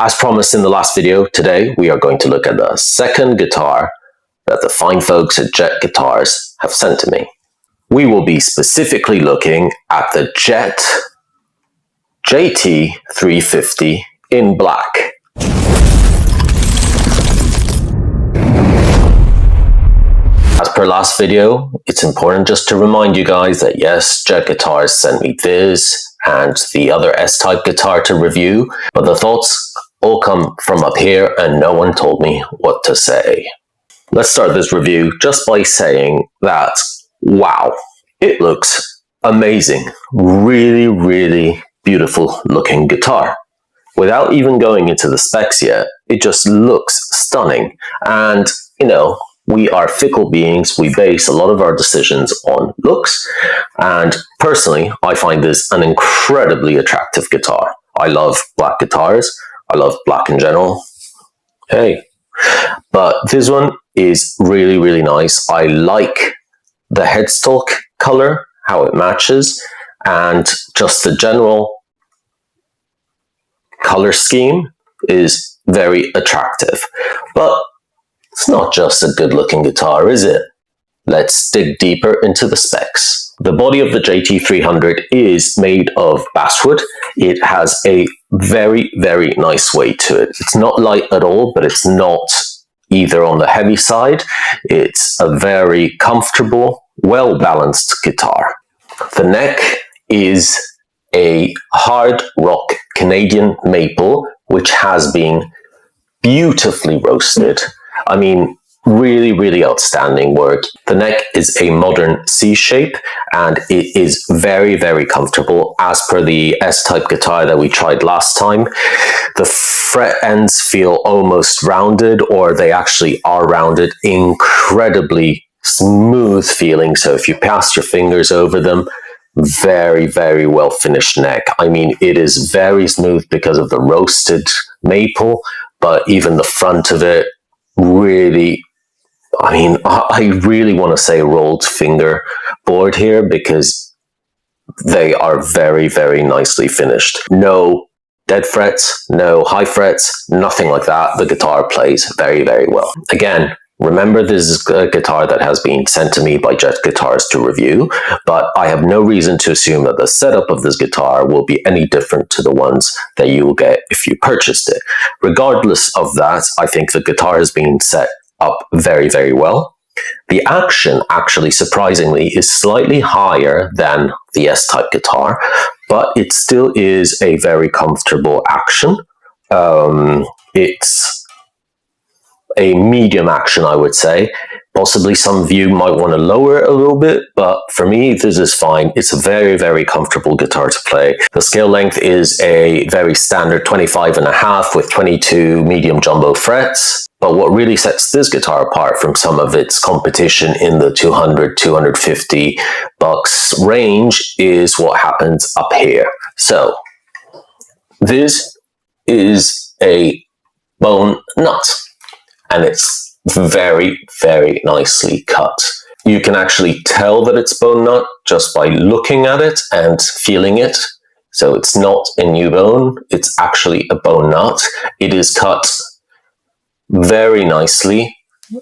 As promised in the last video, today we are going to look at the second guitar that the fine folks at Jet Guitars have sent to me. We will be specifically looking at the Jet JT350 in black. As per last video, it's important just to remind you guys that yes, Jet Guitars sent me this and the other S-Type guitar to review, but the thoughts all come from up here and no one told me what to say. Let's start this review just by saying that, wow, it looks amazing. Really, really beautiful looking guitar. Without even going into the specs yet, it just looks stunning. And, you know, we are fickle beings. We base a lot of our decisions on looks. And personally, I find this an incredibly attractive guitar. I love black guitars. I love black in general. Hey. But this one is really, really nice. I like the headstock color, how it matches, and just the general color scheme is very attractive. But it's not just a good looking guitar, is it? Let's dig deeper into the specs. The body of the JT300 is made of basswood. It has a very, very nice weight to it. It's not light at all, but it's not either on the heavy side. It's a very comfortable, well-balanced guitar. The neck is a hard rock Canadian maple, which has been beautifully roasted. I mean, really, really outstanding work. The neck is a modern C shape and it is very, very comfortable. As per the S-Type guitar that we tried last time, the fret ends feel almost rounded, or they actually are rounded. Incredibly smooth feeling. So if you pass your fingers over them, very, very well finished neck. I mean, it is very smooth because of the roasted maple, but even the front of it, really, I mean, I really want to say rolled fingerboard here because they are very, very nicely finished. No dead frets, no high frets, nothing like that. The guitar plays very, very well. Again, remember, this is a guitar that has been sent to me by Jet Guitars to review, but I have no reason to assume that the setup of this guitar will be any different to the ones that you will get if you purchased it. Regardless of that, I think the guitar has been set up very, very well. The action, actually, surprisingly, is slightly higher than the S-Type guitar, but it still is a very comfortable action. It's a medium action, I would say. Possibly some of you might want to lower it a little bit, but for me, this is fine. It's a very, very comfortable guitar to play. The scale length is a very standard 25.5 with 22 medium jumbo frets. But what really sets this guitar apart from some of its competition in the $200-250 range is what happens up here. So this is a bone nut, and it's very, very nicely cut. You can actually tell that it's bone nut just by looking at it and feeling it. So it's not a new bone, it's actually a bone nut. It is cut very nicely.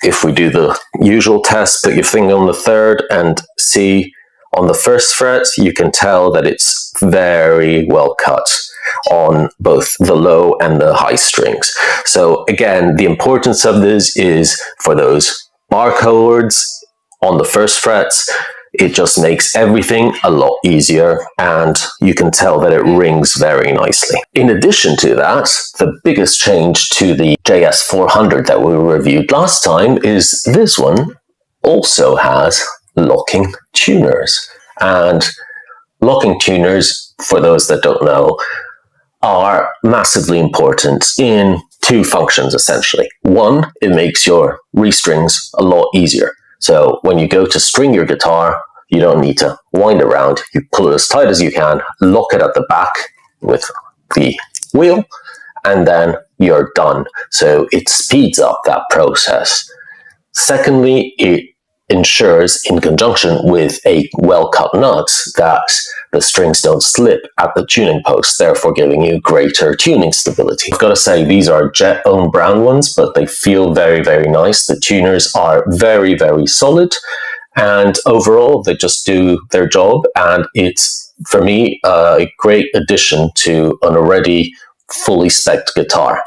If we do the usual test, put your finger on the third and see on the first fret, you can tell that it's very well cut on both the low and the high strings. So again, the importance of this is for those bar chords on the first frets. It just makes everything a lot easier, and you can tell that it rings very nicely. In addition to that, the biggest change to the JS400 that we reviewed last time is this one also has locking tuners. And locking tuners, for those that don't know, are massively important in two functions, essentially. One, it makes your restrings a lot easier. So when you go to string your guitar, you don't need to wind around. You pull it as tight as you can, lock it at the back with the wheel, and then you're done. So it speeds up that process. Secondly, it ensures, in conjunction with a well-cut nut, that the strings don't slip at the tuning post, therefore giving you greater tuning stability. I've got to say, these are Jet own brand ones, but they feel very, very nice. The tuners are very, very solid, and overall they just do their job, and it's, for me, a great addition to an already fully spec'd guitar.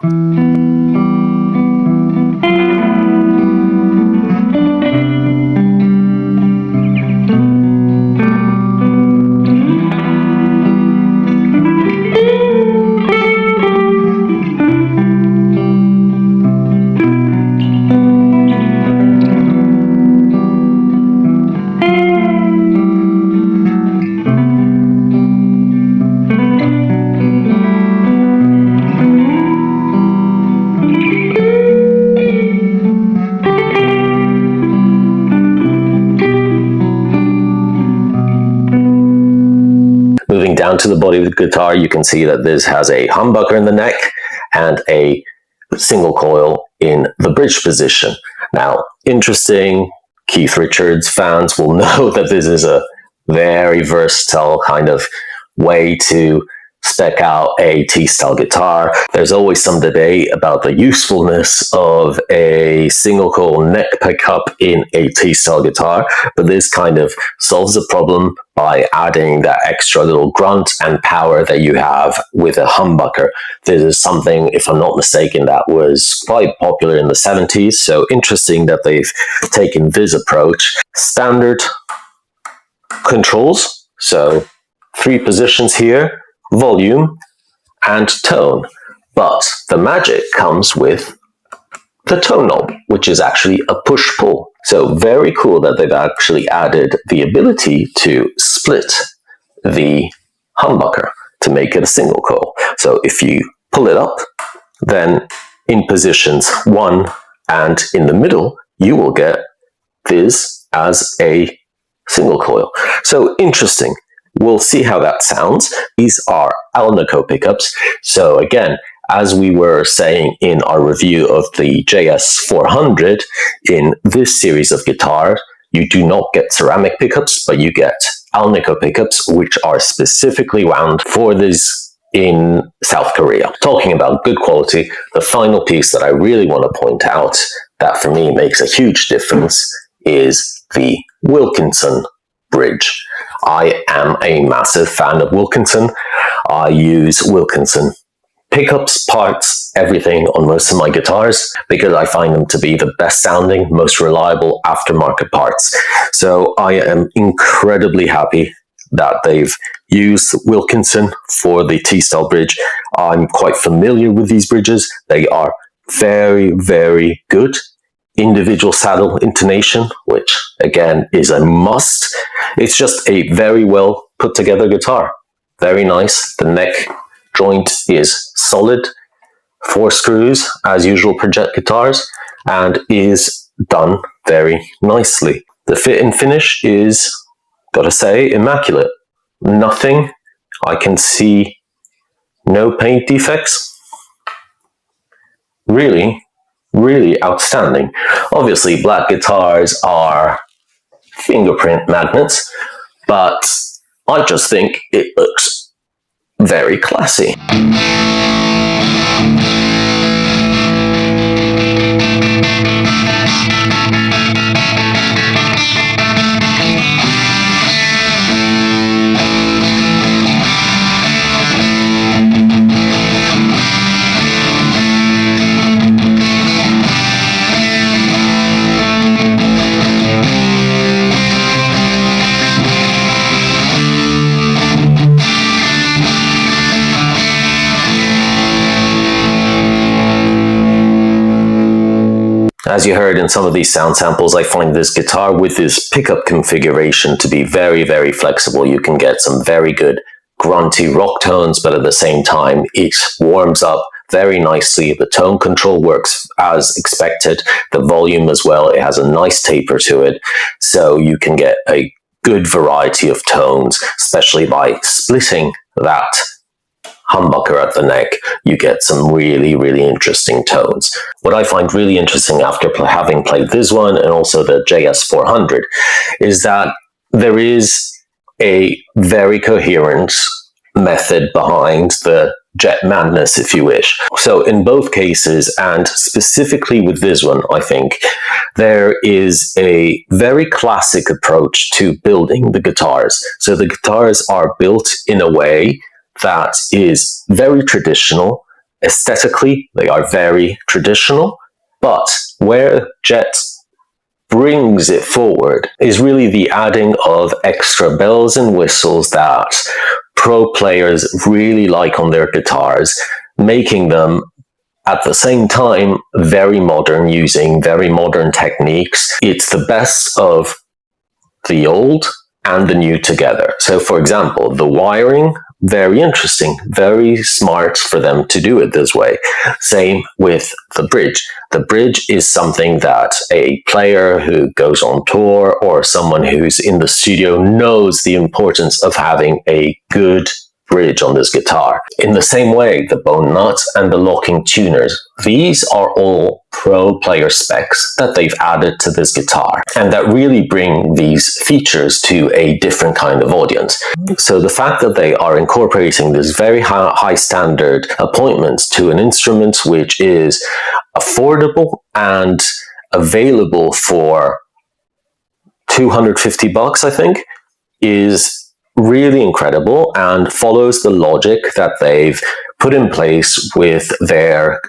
Moving down to the body of the guitar, you can see that this has a humbucker in the neck and a single coil in the bridge position. Now, interesting, Keith Richards fans will know that this is a very versatile kind of way to spec out a T-style guitar. There's always some debate about the usefulness of a single coil neck pickup in a T-style guitar, but this kind of solves the problem by adding that extra little grunt and power that you have with a humbucker. This is something, if I'm not mistaken, that was quite popular in the 70s, so interesting that they've taken this approach. Standard controls, so 3 positions here, volume and tone, but the magic comes with the tone knob, which is actually a push-pull. So very cool that they've actually added the ability to split the humbucker to make it a single coil. So if you pull it up, then in positions 1 and in the middle, you will get this as a single coil. So interesting. We'll see how that sounds. These are Alnico pickups. So again, as we were saying in our review of the JS400, in this series of guitars, you do not get ceramic pickups, but you get Alnico pickups, which are specifically wound for this in South Korea. Talking about good quality, the final piece that I really want to point out that for me makes a huge difference is the Wilkinson bridge. I am a massive fan of Wilkinson. I use Wilkinson pickups, parts, everything on most of my guitars because I find them to be the best sounding, most reliable aftermarket parts. So I am incredibly happy that they've used Wilkinson for the T-style bridge. I'm quite familiar with these bridges. They are very, very good. Individual saddle intonation, which again is a must. It's just a very well put together guitar. Very nice. The neck joint is solid. 4 screws, as usual for Jet guitars, and is done very nicely. The fit and finish is, gotta say, immaculate. Nothing. I can see no paint defects. Really outstanding. Obviously, black guitars are fingerprint magnets, but I just think it looks very classy. As you heard in some of these sound samples, I find this guitar with this pickup configuration to be very, very flexible. You can get some very good grunty rock tones, but at the same time, it warms up very nicely. The tone control works as expected. The volume as well, it has a nice taper to it. So you can get a good variety of tones, especially by splitting that humbucker at the neck. You get some really, really interesting tones. What I find really interesting after having played this one and also the JS400 is that there is a very coherent method behind the Jet madness, if you wish. So in both cases, and specifically with this one, I think there is a very classic approach to building the guitars. So the guitars are built in a way that is very traditional. Aesthetically, they are very traditional, but where Jet brings it forward is really the adding of extra bells and whistles that pro players really like on their guitars, making them at the same time very modern, using very modern techniques. It's the best of the old and the new together. So for example, the wiring, very interesting, very smart for them to do it this way. Same with the bridge. The bridge is something that a player who goes on tour or someone who's in the studio knows the importance of having a good bridge on this guitar. In the same way, the bone nut and the locking tuners, these are all pro player specs that they've added to this guitar and that really bring these features to a different kind of audience. So the fact that they are incorporating this very high standard appointments to an instrument which is affordable and available for $250, I think, is really incredible and follows the logic that they've put in place with their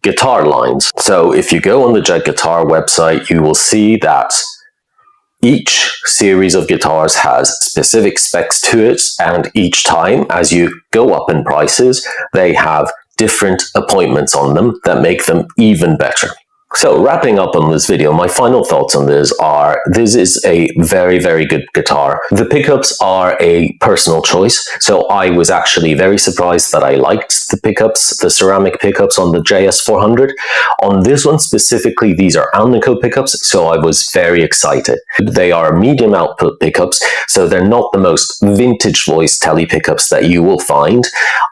guitar lines. So if you go on the Jet Guitar website, you will see that each series of guitars has specific specs to it, and each time as you go up in prices, they have different appointments on them that make them even better. So wrapping up on this video, my final thoughts on this are, this is a very, very good guitar. The pickups are a personal choice. So I was actually very surprised that I liked the pickups, the ceramic pickups on the JS400. On this one specifically, these are Alnico pickups, so I was very excited. They are medium output pickups, so they're not the most vintage voice tele pickups that you will find.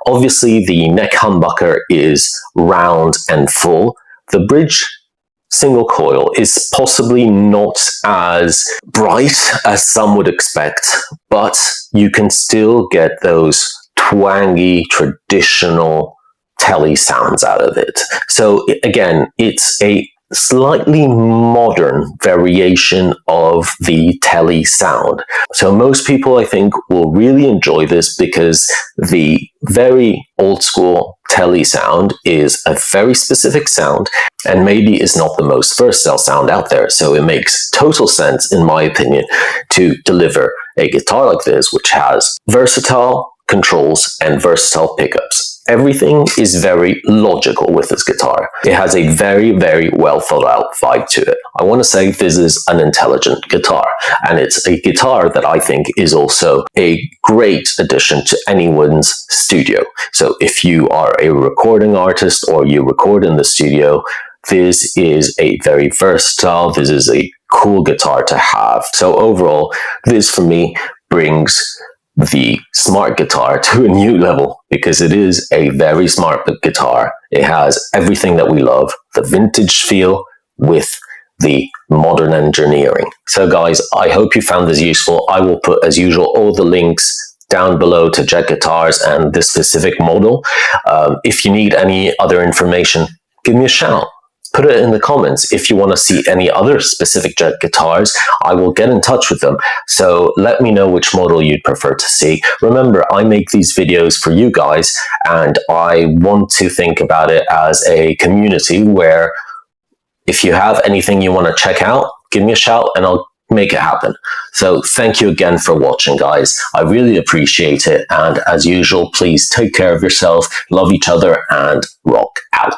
Obviously, the neck humbucker is round and full. The bridge single coil is possibly not as bright as some would expect, but you can still get those twangy, traditional tele sounds out of it. So again, it's a slightly modern variation of the tele sound. So most people, I think, will really enjoy this because the very old school tele sound is a very specific sound and maybe is not the most versatile sound out there. So it makes total sense, in my opinion, to deliver a guitar like this, which has versatile controls and versatile pickups. Everything is very logical with this guitar. It has a very, very well thought out vibe to it. I want to say this is an intelligent guitar, and it's a guitar that I think is also a great addition to anyone's studio. So if you are a recording artist or you record in the studio, this is a very versatile, this is a cool guitar to have. So overall, this for me brings the smart guitar to a new level because it is a very smart guitar. It has everything that we love, the vintage feel with the modern engineering. So guys, I hope you found this useful. I will put, as usual, all the links down below to Jet Guitars and this specific model. If you need any other information, give me a shout. Put it in the comments. If you want to see any other specific Jet guitars, I will get in touch with them. So let me know which model you'd prefer to see. Remember, I make these videos for you guys, and I want to think about it as a community where if you have anything you want to check out, give me a shout and I'll make it happen. So thank you again for watching, guys. I really appreciate it. And as usual, please take care of yourself, love each other, and rock out.